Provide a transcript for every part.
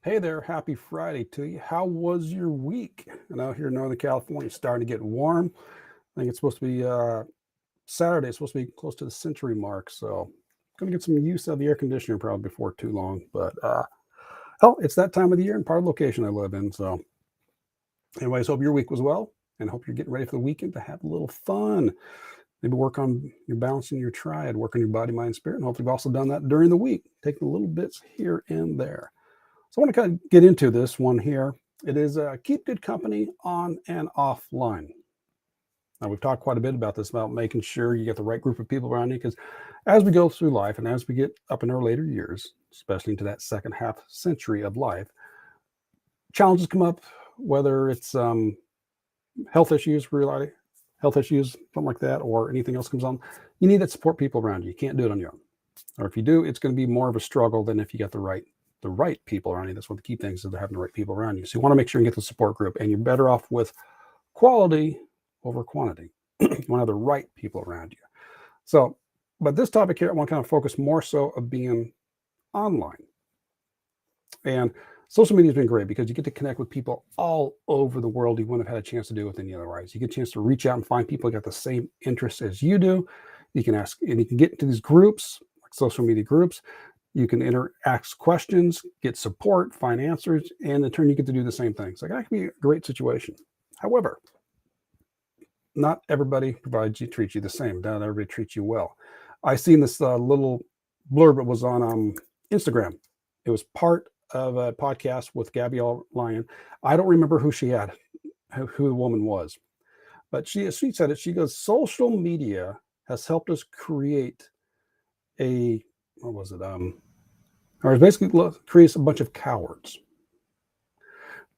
Hey there, happy Friday to you. How was your week? And out here in Northern California, it's starting to get warm. I think it's supposed to be Saturday. It's supposed to be close to the century mark. So going to get some use out of the air conditioner probably before too long. But hell, it's that time of the year and part of the location I live in. So anyways, hope your week was well and hope you're getting ready for the weekend to have a little fun. Maybe work on your balancing your triad, work on your body, mind, spirit. And hopefully you've also done that during the week, taking little bits here and there. So I want to kind of get into this one here. It is keep good company on and offline. Now, we've talked quite a bit about this, about making sure you get the right group of people around you, because as we go through life and as we get up in our later years, especially into that second half century of life, challenges come up, whether it's health issues, really, health issues, something like that, or anything else comes on. You need that support people around you. You can't do it on your own. Or if you do, it's going to be more of a struggle than if you got the right people around you. That's one of the key things, is having the right people around you. So you want to make sure you get the support group, and you're better off with quality over quantity. You want to have the right people around you. So, but this topic here, I want to kind of focus more so of being online. And social media has been great because you get to connect with people all over the world you wouldn't have had a chance to do with any otherwise. You get a chance to reach out and find people who got the same interests as you do. You can ask, and you can get into these groups, like social media groups. You can ask questions, get support, find answers, and in turn, you get to do the same thing. So that can be a great situation. However, not everybody treats you the same. Not everybody treats you well. I seen this little blurb. It was on Instagram. It was part of a podcast with Gabrielle Lyon. I don't remember who the woman was, but she said it. She goes, social media has helped us create what was it? Or it basically creates a bunch of cowards,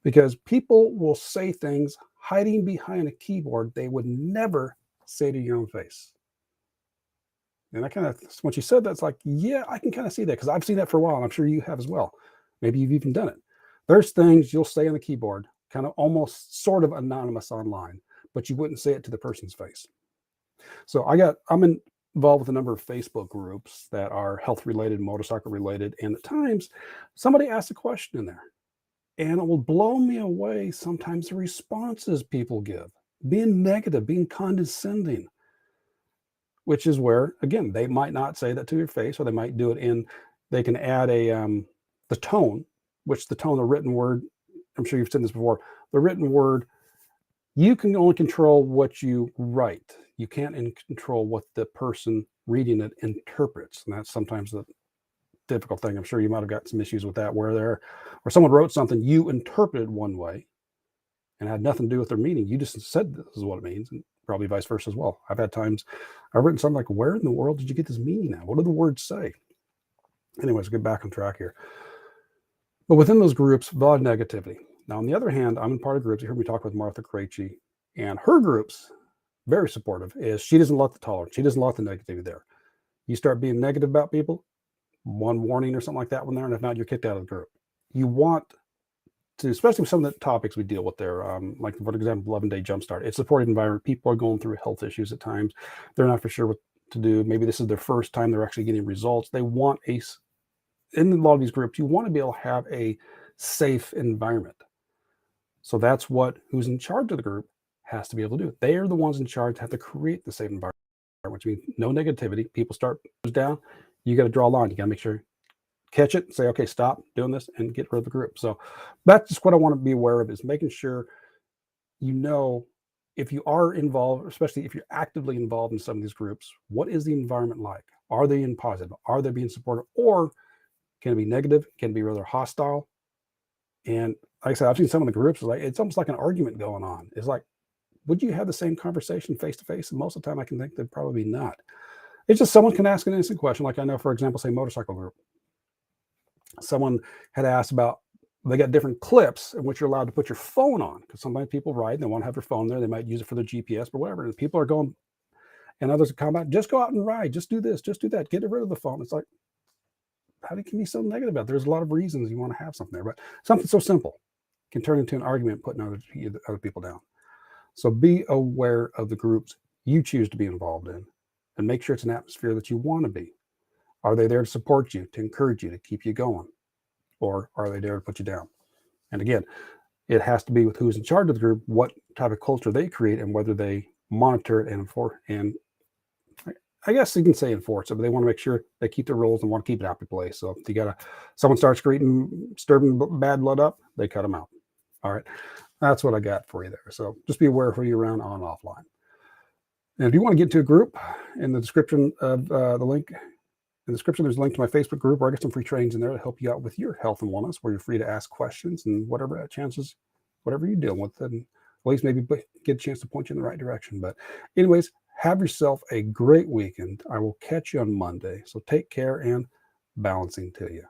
because people will say things hiding behind a keyboard they would never say to your own face. And I kind of, when she said that, it's like, yeah, I can kind of see that, because I've seen that for a while, and I'm sure you have as well. Maybe you've even done it. There's things you'll say on the keyboard, kind of almost sort of anonymous online, but you wouldn't say it to the person's face. So I'm involved with a number of Facebook groups that are health related, motorcycle related, and at times somebody asks a question in there, and it will blow me away sometimes the responses people give, being negative, being condescending, which is where, again, they might not say that to your face, or they might do it they can add the tone, the written word, I'm sure you've seen this before, the written word, you can only control what you write. You can't control what the person reading it interprets. And that's sometimes the difficult thing. I'm sure you might have got some issues with that, where someone wrote something, you interpreted one way and had nothing to do with their meaning. You just said this is what it means, and probably vice versa as well. I've had times I've written something like, where in the world did you get this meaning at? What do the words say? Anyways, get back on track here. But within those groups, a lot of negativity. Now, on the other hand, I'm in part of groups. You heard me talk with Martha Krejci, and her groups, very supportive, is she doesn't like the tolerance. She doesn't like the negativity there. You start being negative about people, one warning or something like that when they're, and if not, you're kicked out of the group. You want to, especially with some of the topics we deal with there, like, for example, 11-day jumpstart. It's a supported environment. People are going through health issues at times. They're not for sure what to do. Maybe this is their first time they're actually getting results. They want in a lot of these groups, you want to be able to have a safe environment. So that's what who's in charge of the group has to be able to do. They are the ones in charge, have to create the safe environment, which means no negativity. People start down. You got to draw a line. You got to make sure, catch it, say, okay, stop doing this, and get rid of the group. So that's just what I want to be aware of, is making sure, if you are involved, especially if you're actively involved in some of these groups, what is the environment like? Are they in positive? Are they being supportive? Or can it be negative? Can it be rather hostile? And like I said, I've seen some of the groups, it's almost like an argument going on. It's like, would you have the same conversation face to face? And most of the time I can think they'd probably not. It's just someone can ask an innocent question. Like, I know, for example, say motorcycle group. Someone had asked about, they got different clips in which you're allowed to put your phone on, because sometimes people ride and they want to have their phone there. They might use it for their GPS or whatever. And people are going, and others come out, just go out and ride, just do this, just do that, get rid of the phone. It's like, how can you be so negative about it? There's a lot of reasons you want to have something there, but something so simple can turn into an argument, putting other people down. So be aware of the groups you choose to be involved in, and make sure it's an atmosphere that you want to be. Are they there to support you, to encourage you, to keep you going? or are they there to put you down? And again, it has to be with who's in charge of the group, what type of culture they create, and whether they monitor it and enforce. And I guess you can say enforce it, but they want to make sure they keep the rules and want to keep it happy place. So if someone starts stirring bad blood up, they cut them out. All right, that's what I got for you there. So just be aware of who you're around on and offline. And if you want to get into a group, in the description of the link, in the description, there's a link to my Facebook group where I get some free trainings in there to help you out with your health and wellness, where you're free to ask questions and whatever chances, whatever you're dealing with, and at least maybe get a chance to point you in the right direction. But anyways, have yourself a great weekend. I will catch you on Monday. So take care and balancing to you.